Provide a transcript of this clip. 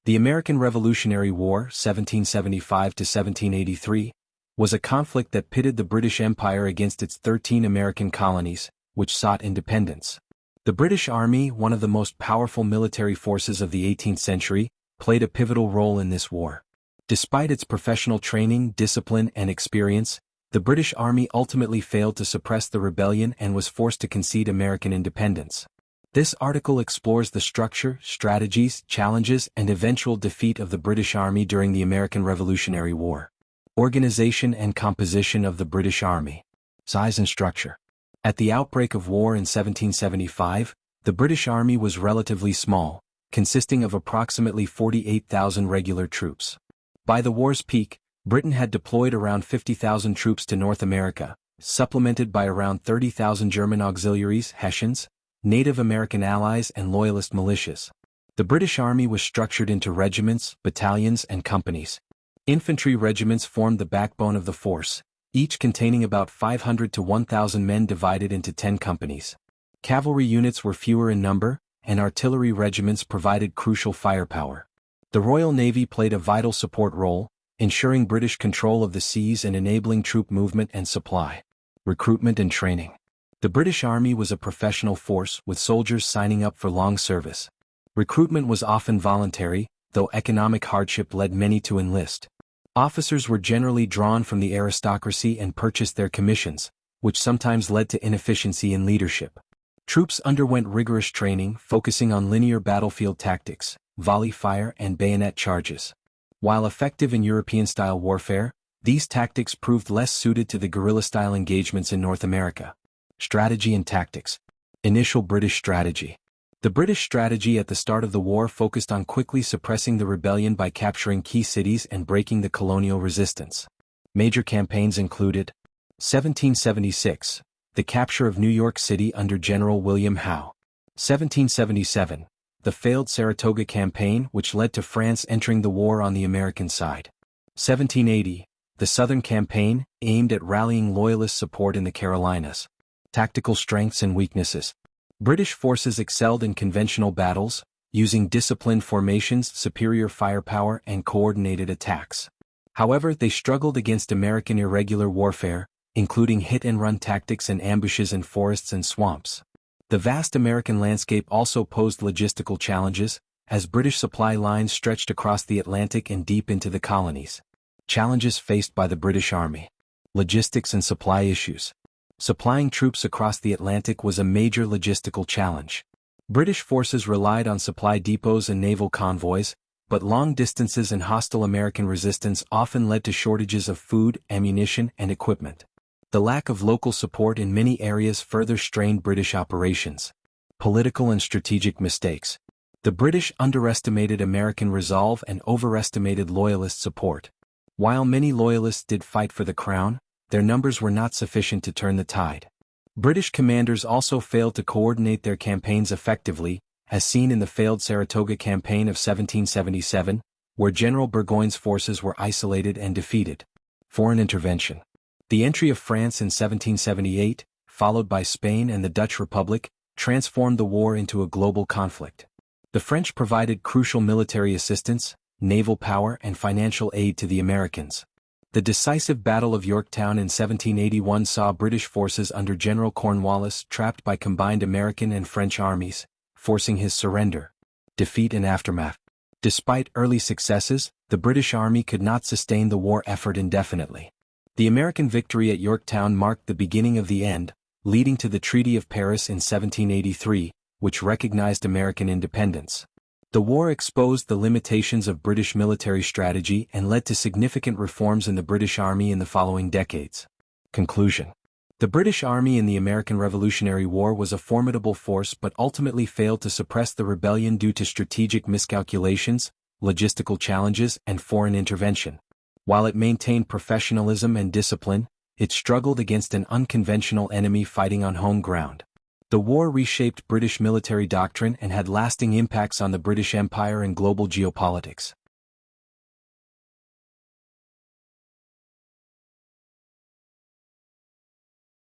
The American Revolutionary War, 1775 to 1783, was a conflict that pitted the British Empire against its 13 American colonies, which sought independence. The British Army, one of the most powerful military forces of the 18th century, played a pivotal role in this war. Despite its professional training, discipline, and experience, the British Army ultimately failed to suppress the rebellion and was forced to concede American independence. This article explores the structure, strategies, challenges, and eventual defeat of the British Army during the American Revolutionary War. Organization and composition of the British Army. Size and structure. At the outbreak of war in 1775, the British Army was relatively small, consisting of approximately 48,000 regular troops. By the war's peak, Britain had deployed around 50,000 troops to North America, supplemented by around 30,000 German auxiliaries, Hessians, Native American allies, and Loyalist militias. The British Army was structured into regiments, battalions, and companies. Infantry regiments formed the backbone of the force, each containing about 500 to 1,000 men divided into 10 companies. Cavalry units were fewer in number, and artillery regiments provided crucial firepower. The Royal Navy played a vital support role, ensuring British control of the seas and enabling troop movement and supply. Recruitment and training. The British Army was a professional force with soldiers signing up for long service. Recruitment was often voluntary, though economic hardship led many to enlist. Officers were generally drawn from the aristocracy and purchased their commissions, which sometimes led to inefficiency in leadership. Troops underwent rigorous training focusing on linear battlefield tactics, volley fire, and bayonet charges. While effective in European-style warfare, these tactics proved less suited to the guerrilla-style engagements in North America. Strategy and tactics. Initial British strategy. The British strategy at the start of the war focused on quickly suppressing the rebellion by capturing key cities and breaking the colonial resistance. Major campaigns included 1776, the capture of New York City under General William Howe. 1777, the failed Saratoga campaign which led to France entering the war on the American side. 1780, the Southern Campaign, aimed at rallying Loyalist support in the Carolinas. Tactical strengths and weaknesses. British forces excelled in conventional battles, using disciplined formations, superior firepower, and coordinated attacks. However, they struggled against American irregular warfare, including hit-and-run tactics and ambushes in forests and swamps. The vast American landscape also posed logistical challenges, as British supply lines stretched across the Atlantic and deep into the colonies. Challenges faced by the British Army. Logistics and supply issues. Supplying troops across the Atlantic was a major logistical challenge. British forces relied on supply depots and naval convoys, but long distances and hostile American resistance often led to shortages of food, ammunition, and equipment. The lack of local support in many areas further strained British operations. Political and strategic mistakes. The British underestimated American resolve and overestimated Loyalist support. While many Loyalists did fight for the crown, their numbers were not sufficient to turn the tide. British commanders also failed to coordinate their campaigns effectively, as seen in the failed Saratoga campaign of 1777, where General Burgoyne's forces were isolated and defeated. Foreign intervention. The entry of France in 1778, followed by Spain and the Dutch Republic, transformed the war into a global conflict. The French provided crucial military assistance, naval power, and financial aid to the Americans. The decisive Battle of Yorktown in 1781 saw British forces under General Cornwallis trapped by combined American and French armies, forcing his surrender. Defeat and aftermath. Despite early successes, the British Army could not sustain the war effort indefinitely. The American victory at Yorktown marked the beginning of the end, leading to the Treaty of Paris in 1783, which recognized American independence. The war exposed the limitations of British military strategy and led to significant reforms in the British Army in the following decades. Conclusion. The British Army in the American Revolutionary War was a formidable force but ultimately failed to suppress the rebellion due to strategic miscalculations, logistical challenges, and foreign intervention. While it maintained professionalism and discipline, it struggled against an unconventional enemy fighting on home ground. The war reshaped British military doctrine and had lasting impacts on the British Empire and global geopolitics.